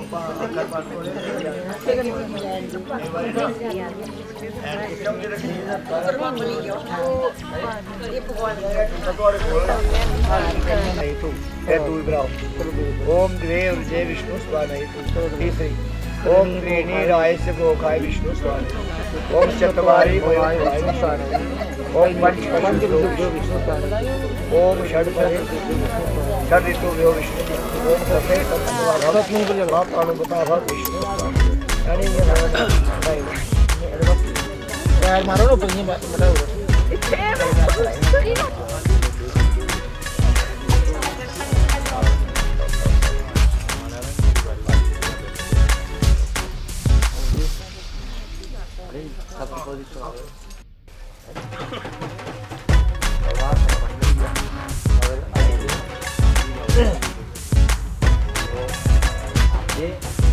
ओम द्वे जय विष्णु स्वामी तीसरी ओम त्रीणी राय से गोखाय विष्णु स्वामी ओम चतवारी विष्णु स्वामी ओम पंच विष्णु स्वामी ओम षड षड ऋतु व्यो विष्णु ओम सफेद विष्णु मारो ना पंगी बता ये